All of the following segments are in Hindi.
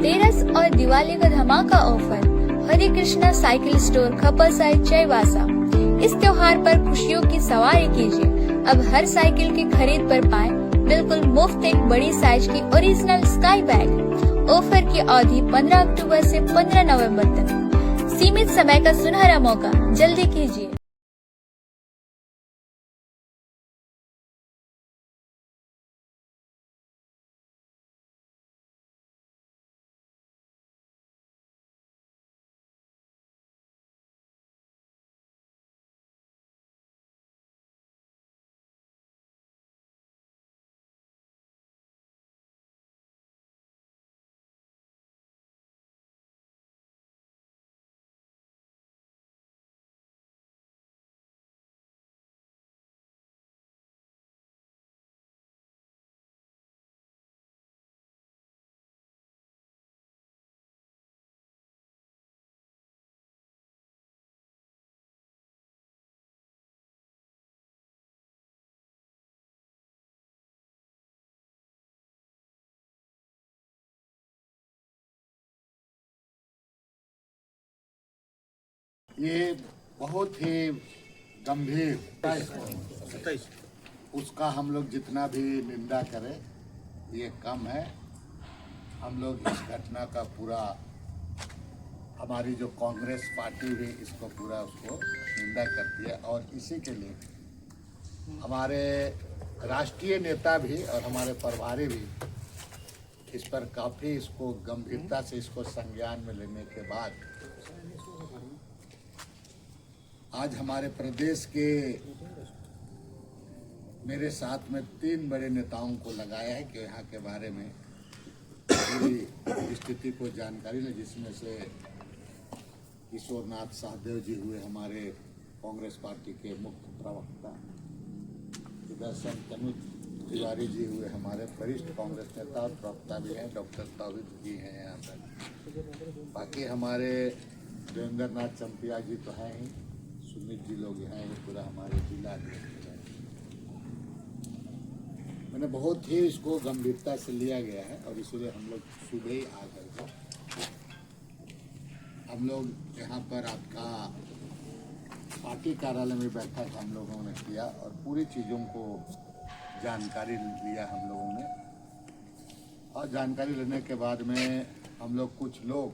धनतेरस और दिवाली का धमाका ऑफर हरे कृष्णा साइकिल स्टोर खपरसाई चाईबासा। इस त्योहार पर खुशियों की सवारी कीजिए। अब हर साइकिल की खरीद पर पाएं बिल्कुल मुफ्त एक बड़ी साइज की ओरिजिनल स्काई बैग। ऑफर की अवधि 15 अक्टूबर से 15 नवंबर तक। सीमित समय का सुनहरा मौका, जल्दी कीजिए। ये बहुत ही गंभीर उसका हम लोग जितना भी निंदा करें ये कम है। हम लोग इस घटना का पूरा हमारी जो कांग्रेस पार्टी भी इसको पूरा उसको निंदा करती है और इसी के लिए हमारे राष्ट्रीय नेता भी और हमारे प्रभारी भी इस पर काफ़ी इसको गंभीरता से इसको संज्ञान में लेने के बाद आज हमारे प्रदेश के मेरे साथ में 3 बड़े नेताओं को लगाया है कि यहाँ के बारे में पूरी स्थिति को जानकारी ले, जिसमें से किशोरनाथ सहदेव जी हुए हमारे कांग्रेस पार्टी के मुख्य प्रवक्ता, इधर शंतनु तिवारी जी हुए हमारे वरिष्ठ कांग्रेस नेता और प्रवक्ता भी हैं, डॉक्टर तौहीद जी हैं यहाँ पर, बाकी हमारे देवेंद्र नाथ चंपिया जी तो हैं ही, सुमित जी लोग यहाँ हैं, पूरा हमारे जिला अध्यक्ष है। मैंने बहुत ही इसको गंभीरता से लिया गया है और इसलिए हम लोग सुबह ही आ गए। हम लोग यहाँ पर आपका पार्टी कार्यालय में बैठक हम लोगों ने किया और पूरी चीज़ों को जानकारी लिया हम लोगों ने, और जानकारी लेने के बाद में हम लोग कुछ लोग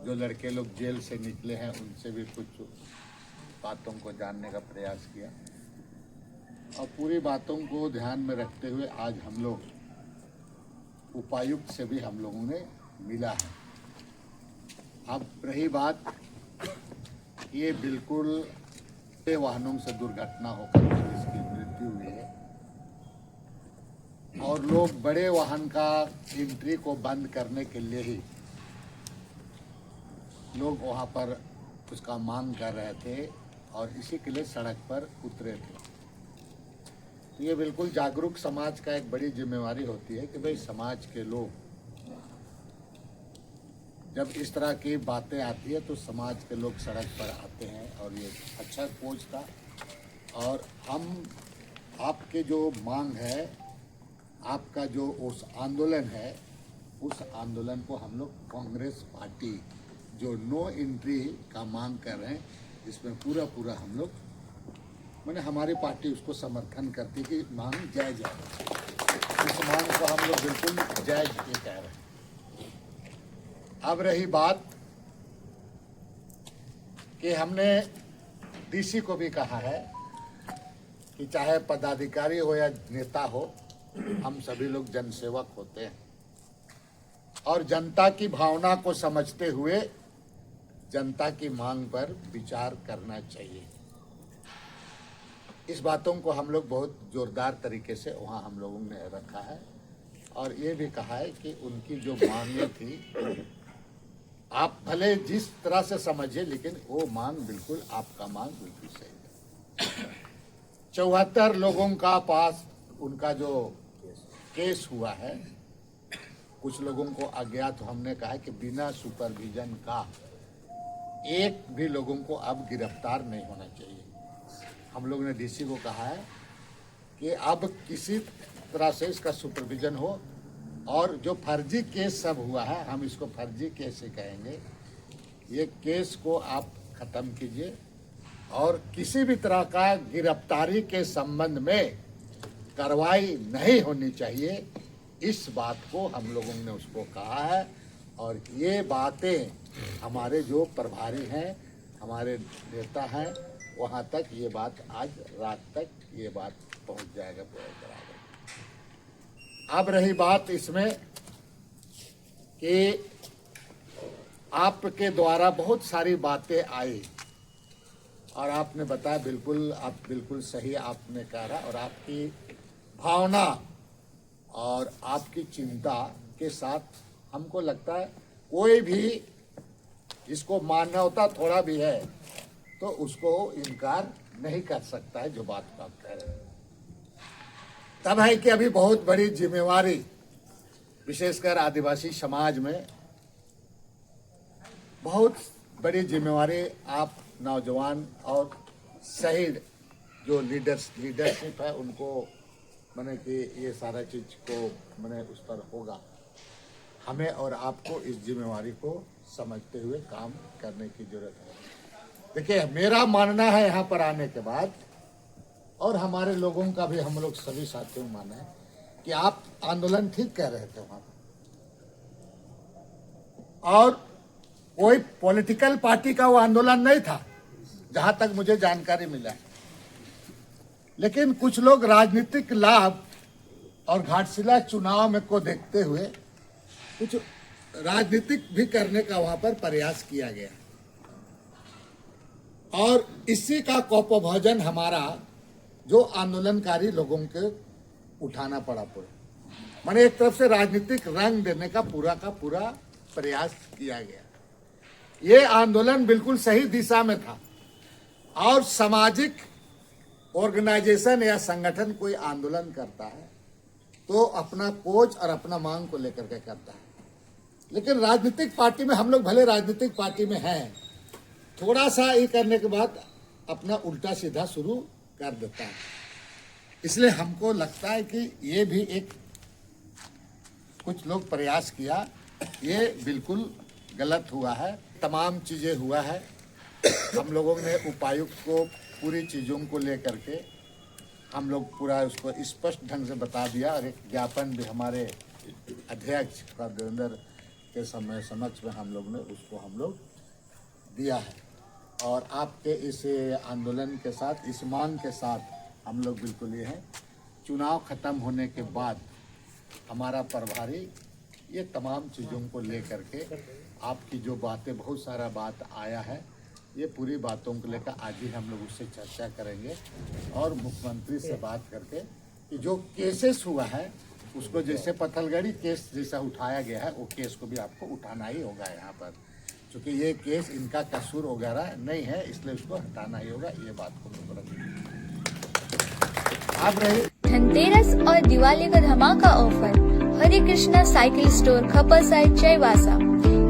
जो लड़के लोग जेल से निकले हैं उनसे भी कुछ बातों को जानने का प्रयास किया और पूरी बातों को ध्यान में रखते हुए आज हम लोग उपायुक्त से भी हम लोगों ने मिला है। अब रही बात, ये बिल्कुल वाहनों से दुर्घटना होकर जिसकी मृत्यु हुई है और लोग बड़े वाहन का एंट्री को बंद करने के लिए ही लोग वहाँ पर उसका मांग कर रहे थे और इसी के लिए सड़क पर उतरे थे। तो ये बिल्कुल जागरूक समाज का एक बड़ी जिम्मेवारी होती है कि भाई समाज के लोग जब इस तरह की बातें आती है तो समाज के लोग सड़क पर आते हैं और ये अच्छा सोच था। और हम आपके जो मांग है, आपका जो उस आंदोलन है, उस आंदोलन को हम लोग कांग्रेस पार्टी जो नो एंट्री का मांग कर रहे हैं, इसमें पूरा हम लोग मैंने हमारी पार्टी उसको समर्थन करती कि मांग जायज़ है। इस मांग को हम लोग बिल्कुल जायज़ ये कह रहे हैं। अब रही बात कि हमने डीसी को भी कहा है कि चाहे पदाधिकारी हो या नेता हो, हम सभी लोग जनसेवक होते हैं और जनता की भावना को समझते हुए जनता की मांग पर विचार करना चाहिए। इस बातों को हम लोग बहुत जोरदार तरीके से वहाँ हम लोगों ने रखा है और ये भी कहा है कि उनकी जो मांगें थी आप भले जिस तरह से समझिए, लेकिन वो मांग बिल्कुल आपका मांग बिल्कुल सही है। 74 लोगों का पास उनका जो केस हुआ है, कुछ लोगों को अज्ञात, हमने कहा है कि बिना सुपरविजन का एक भी लोगों को अब गिरफ्तार नहीं होना चाहिए। हम लोगों ने डीसी को कहा है कि अब किसी तरह से इसका सुपरविजन हो और जो फर्जी केस सब हुआ है, हम इसको फर्जी केस ही कहेंगे, ये केस को आप खत्म कीजिए और किसी भी तरह का गिरफ्तारी के संबंध में कार्रवाई नहीं होनी चाहिए। इस बात को हम लोगों ने उसको कहा है और ये बातें हमारे जो प्रभारी हैं, हमारे नेता हैं, वहाँ तक ये बात आज रात तक ये बात पहुँच जाएगा पूरे बराबर। अब रही बात इसमें कि आपके द्वारा बहुत सारी बातें आई और आपने बताया, बिल्कुल आप बिल्कुल सही आपने कहा और आपकी भावना और आपकी चिंता के साथ हमको लगता है कोई भी जिसको मानवता थोड़ा भी है तो उसको इनकार नहीं कर सकता है जो बात आप कह रहे हैं। तब है कि अभी बहुत बड़ी जिम्मेवारी विशेषकर आदिवासी समाज में बहुत बड़ी जिम्मेवारी आप नौजवान और सही जो लीडरशिप है उनको माने कि ये सारा चीज को माने उस पर होगा। हमें और आपको इस जिम्मेवारी को समझते हुए काम करने की जरूरत है। देखिए, मेरा मानना है यहाँ पर आने के बाद और हमारे लोगों का भी, हम लोग सभी साथियों माना है कि आप आंदोलन ठीक कह रहे थे वहां और कोई पॉलिटिकल पार्टी का वो आंदोलन नहीं था जहां तक मुझे जानकारी मिला है। लेकिन कुछ लोग राजनीतिक लाभ और घाटशिला चुनाव में को देखते हुए कुछ राजनीतिक भी करने का वहां पर प्रयास किया गया और इसी का कोपभोजन हमारा जो आंदोलनकारी लोगों के उठाना पड़ा माने एक तरफ से राजनीतिक रंग देने का पूरा प्रयास किया गया। ये आंदोलन बिल्कुल सही दिशा में था और सामाजिक ऑर्गेनाइजेशन या संगठन कोई आंदोलन करता है तो अपना कोच और अपना मांग को लेकर के करता है। लेकिन राजनीतिक पार्टी में हम लोग भले राजनीतिक पार्टी में हैं, थोड़ा सा ये करने के बाद अपना उल्टा सीधा शुरू कर देता है। इसलिए हमको लगता है कि ये भी एक कुछ लोग प्रयास किया, ये बिल्कुल गलत हुआ है। तमाम चीजें हुआ है। हम लोगों ने उपायुक्त को पूरी चीजों को लेकर के हम लोग पूरा उसको स्पष्ट ढंग से बता दिया और एक ज्ञापन भी हमारे अध्यक्ष देवेंद्र के समक्ष में हम लोग ने उसको हम लोग दिया है। और आपके इस आंदोलन के साथ, इस मांग के साथ हम लोग बिल्कुल ये हैं। चुनाव खत्म होने के बाद हमारा प्रभारी ये तमाम चीज़ों को लेकर के आपकी जो बातें, बहुत सारा बात आया है, ये पूरी बातों को लेकर आज ही हम लोग उससे चर्चा करेंगे और मुख्यमंत्री से बात करके कि जो केसेस हुआ है उसको, जैसे पत्थलगड़ी केस जैसा उठाया गया है, वो केस को भी आपको उठाना ही होगा यहाँ पर, क्योंकि ये केस इनका कसूर वगैरह नहीं है, इसलिए उसको हटाना ही होगा। ये बात को आप रही। धनतेरस और दिवाली का धमाका ऑफर हरे कृष्णा साइकिल स्टोर खपरसाई चाईबासा।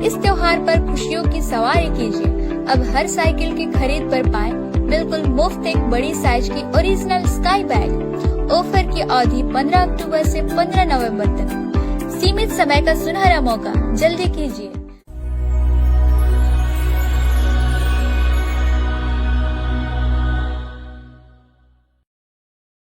इस त्योहार पर खुशियों की सवारी कीजिए। अब हर साइकिल की खरीद पर पाएं बिल्कुल मुफ्त एक बड़ी साइज की ओरिजिनल स्काई बैग। ऑफर की अवधि 15 अक्टूबर से 15 नवंबर तक। सीमित समय का सुनहरा मौका, जल्दी कीजिए।